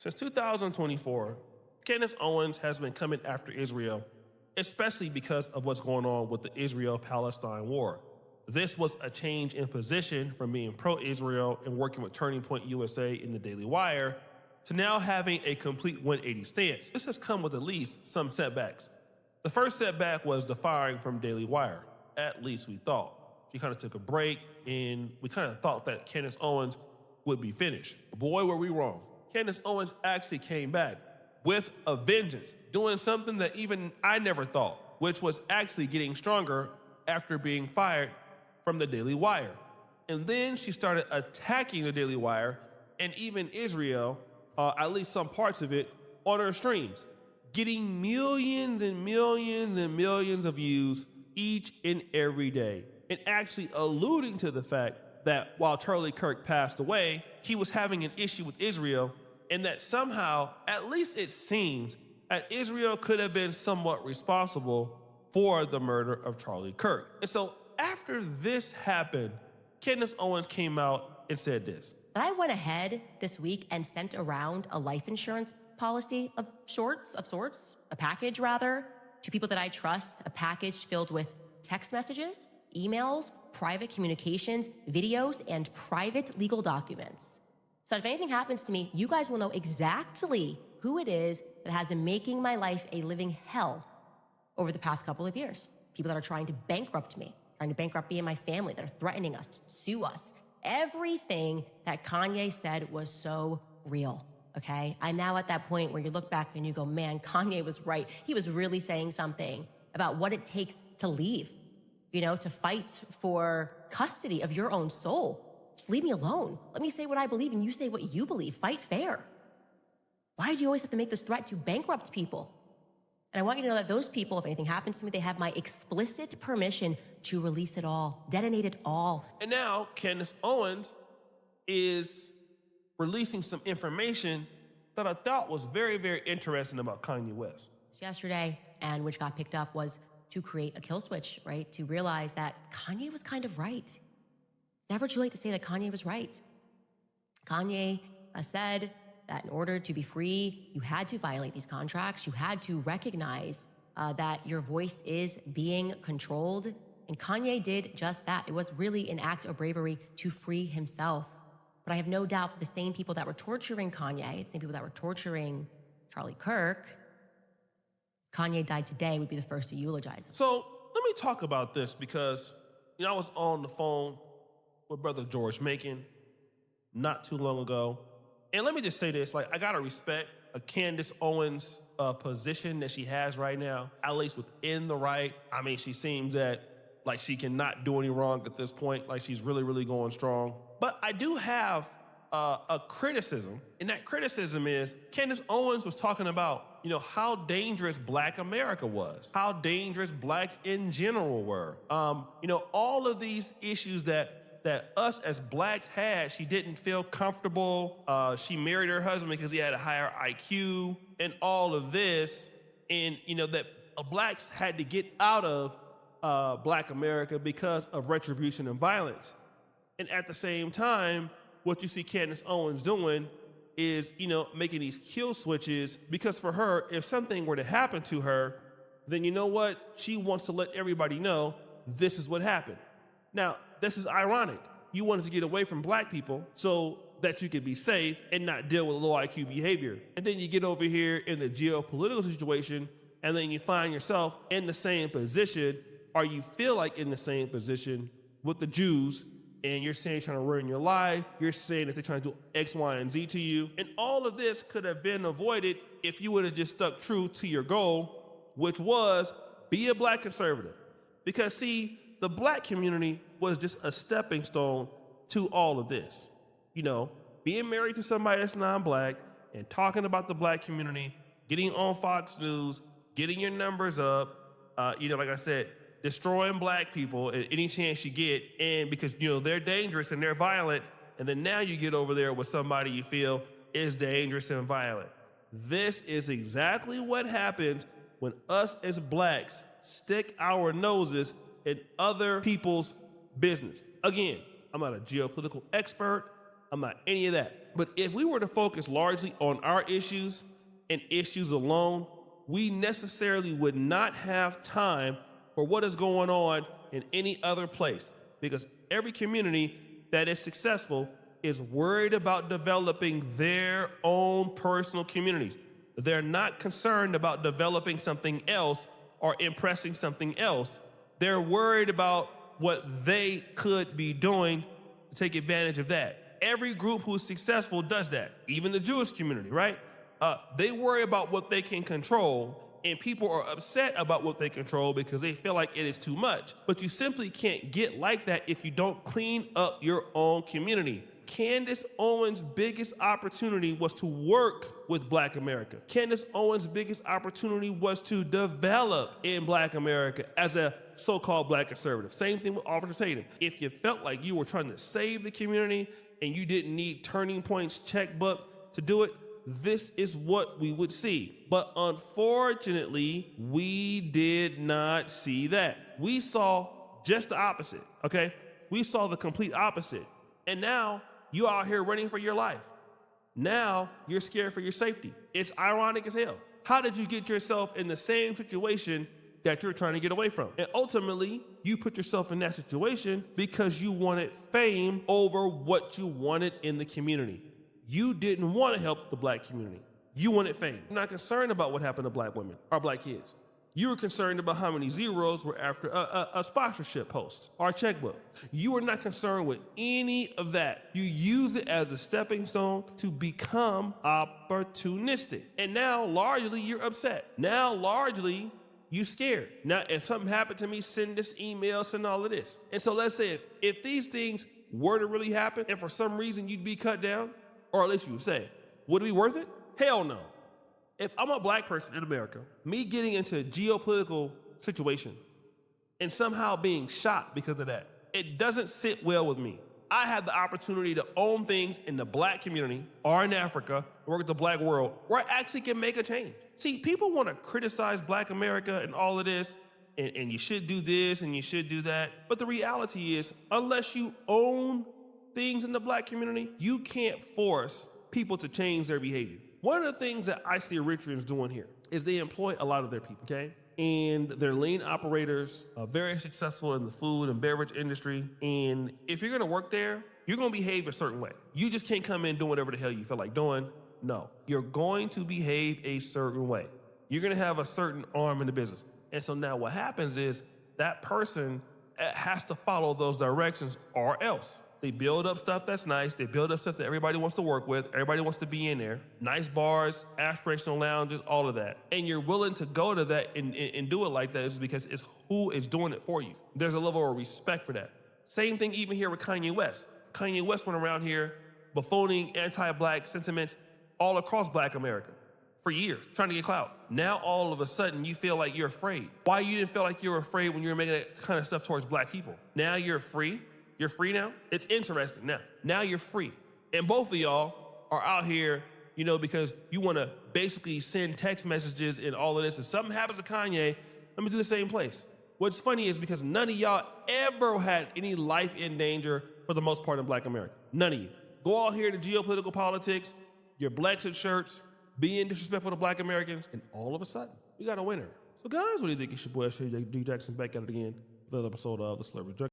Since 2024, Candace Owens has been coming after Israel, especially because of what's going on with the Israel-Palestine war. This was a change in position from being pro-Israel and working with Turning Point USA in the Daily Wire to now having a complete 180 stance. This has come with at least some setbacks. The first setback was the firing from Daily Wire, at least we thought. She kind of took a break and we kind of thought that Candace Owens would be finished. Boy, were we wrong. Candace Owens actually came back with a vengeance, doing something that even I never thought, which was actually getting stronger after being fired from the Daily Wire. And then she started attacking the Daily Wire and even Israel, at least some parts of it, on her streams, getting millions and millions and millions of views each and every day, and actually alluding to the fact that while Charlie Kirk passed away, he was having an issue with Israel, and that somehow, at least it seems, that Israel could have been somewhat responsible for the murder of Charlie Kirk. And so after this happened, Candace Owens came out and said this. I went ahead this week and sent around a life insurance policy of sorts, a package rather, to people that I trust, a package filled with text messages, emails, private communications, videos, and private legal documents. So if anything happens to me, you guys will know exactly who it is that has been making my life a living hell over the past couple of years. People that are trying to bankrupt me, trying to bankrupt me and my family, that are threatening us, to sue us. Everything that Kanye said was so real, okay? I'm now at that point where you look back and you go, man, Kanye was right. He was really saying something about what it takes to leave, you know, to fight for custody of your own soul. Just leave me alone. Let me say what I believe and you say what you believe. Fight fair. Why do you always have to make this threat to bankrupt people? And I want you to know that those people, if anything happens to me, they have my explicit permission to release it all, detonate it all. And now Candace Owens is releasing some information that I thought was very, very interesting about Kanye West. Yesterday, and which got picked up, was to create a kill switch, right? To realize that Kanye was kind of right. Never too late to say that Kanye was right. Kanye said that in order to be free, you had to violate these contracts. You had to recognize that your voice is being controlled. And Kanye did just that. It was really an act of bravery to free himself. But I have no doubt that the same people that were torturing Kanye, the same people that were torturing Charlie Kirk, Kanye died today, would be the first to eulogize him. So let me talk about this because, I was on the phone with Brother George Macon not too long ago. And let me just say this, I gotta respect a Candace Owens position that she has right now, at least within the right. I mean, she seems that she cannot do any wrong at this point, she's really, really going strong. But I do have a criticism, and that criticism is Candace Owens was talking about, how dangerous Black America was, how dangerous Blacks in general were. All of these issues that us as Blacks had. She didn't feel comfortable. She married her husband because he had a higher IQ and all of this. And, that Blacks had to get out of Black America because of retribution and violence. And at the same time, what you see Candace Owens doing is, making these kill switches, because for her, if something were to happen to her, then you know what? She wants to let everybody know this is what happened. Now, this is ironic. You wanted to get away from Black people so that you could be safe and not deal with low IQ behavior. And then you get over here in the geopolitical situation, and then you find yourself in the same position, or you feel like in the same position with the Jews, and you're saying trying to ruin your life. You're saying that they're trying to do X, Y, and Z to you. And all of this could have been avoided if you would have just stuck true to your goal, which was be a Black conservative. Because see, the Black community was just a stepping stone to all of this. Being married to somebody that's non-Black and talking about the Black community, getting on Fox News, getting your numbers up, like I said, destroying Black people at any chance you get, and because, they're dangerous and they're violent, and then now you get over there with somebody you feel is dangerous and violent. This is exactly what happens when us as Blacks stick our noses in other people's business. Again, I'm not a geopolitical expert. I'm not any of that. But if we were to focus largely on our issues and issues alone, we necessarily would not have time for what is going on in any other place, because every community that is successful is worried about developing their own personal communities. They're not concerned about developing something else or impressing something else. They're worried about what they could be doing to take advantage of that. Every group who's successful does that, even the Jewish community, right? They worry about what they can control, and people are upset about what they control because they feel like it is too much. But you simply can't get like that if you don't clean up your own community. Candace Owens' biggest opportunity was to work with Black America. Candace Owens' biggest opportunity was to develop in Black America as a so-called Black conservative. Same thing with Officer Tatum. If you felt like you were trying to save the community and you didn't need Turning Point's checkbook to do it, this is what we would see. But unfortunately, we did not see that. We saw just the opposite, okay? We saw the complete opposite. And now you out here running for your life. Now you're scared for your safety. It's ironic as hell. How did you get yourself in the same situation that you're trying to get away from? And ultimately, you put yourself in that situation because you wanted fame over what you wanted in the community. You didn't want to help the Black community. You wanted fame. You're not concerned about what happened to Black women or Black kids. You were concerned about how many zeros were after a sponsorship post or a checkbook. You were not concerned with any of that. You used it as a stepping stone to become opportunistic. And now, largely, you're upset. Now, largely, you scared. Now, if something happened to me, send this email, send all of this. And so let's say if these things were to really happen and for some reason you'd be cut down, or at least you would say, would it be worth it? Hell no. If I'm a Black person in America, me getting into a geopolitical situation and somehow being shot because of that, it doesn't sit well with me. I had the opportunity to own things in the Black community or in Africa, work with the Black world, where I actually can make a change. See, people want to criticize Black America and all of this, and you should do this and you should do that. But the reality is, unless you own things in the Black community, you can't force people to change their behavior. One of the things that I see Richards doing here is they employ a lot of their people, okay? And they're lean operators, very successful in the food and beverage industry. And if you're gonna work there, you're gonna behave a certain way. You just can't come in doing whatever the hell you feel like doing. No, you're going to behave a certain way. You're gonna have a certain arm in the business. And so now what happens is that person has to follow those directions or else. They build up stuff that's nice. They build up stuff that everybody wants to work with. Everybody wants to be in there. Nice bars, aspirational lounges, all of that. And you're willing to go to that and do it like that is because it's who is doing it for you. There's a level of respect for that. Same thing even here with Kanye West. Kanye West went around here buffooning anti-Black sentiments all across Black America for years, trying to get clout. Now all of a sudden you feel like you're afraid. Why you didn't feel like you were afraid when you were making that kind of stuff towards Black people? Now you're free. You're free now? It's interesting now. Now you're free. And both of y'all are out here, you know, because you want to basically send text messages and all of this. If something happens to Kanye, let me do the same place. What's funny is because none of y'all ever had any life in danger for the most part in Black America. None of you. Go out here to geopolitical politics, your Black shirts, being disrespectful to Black Americans, and all of a sudden, we got a winner. So guys, what do you think? It's your boy, D Jackson, back at it again with another episode of The Celebrity Junkie.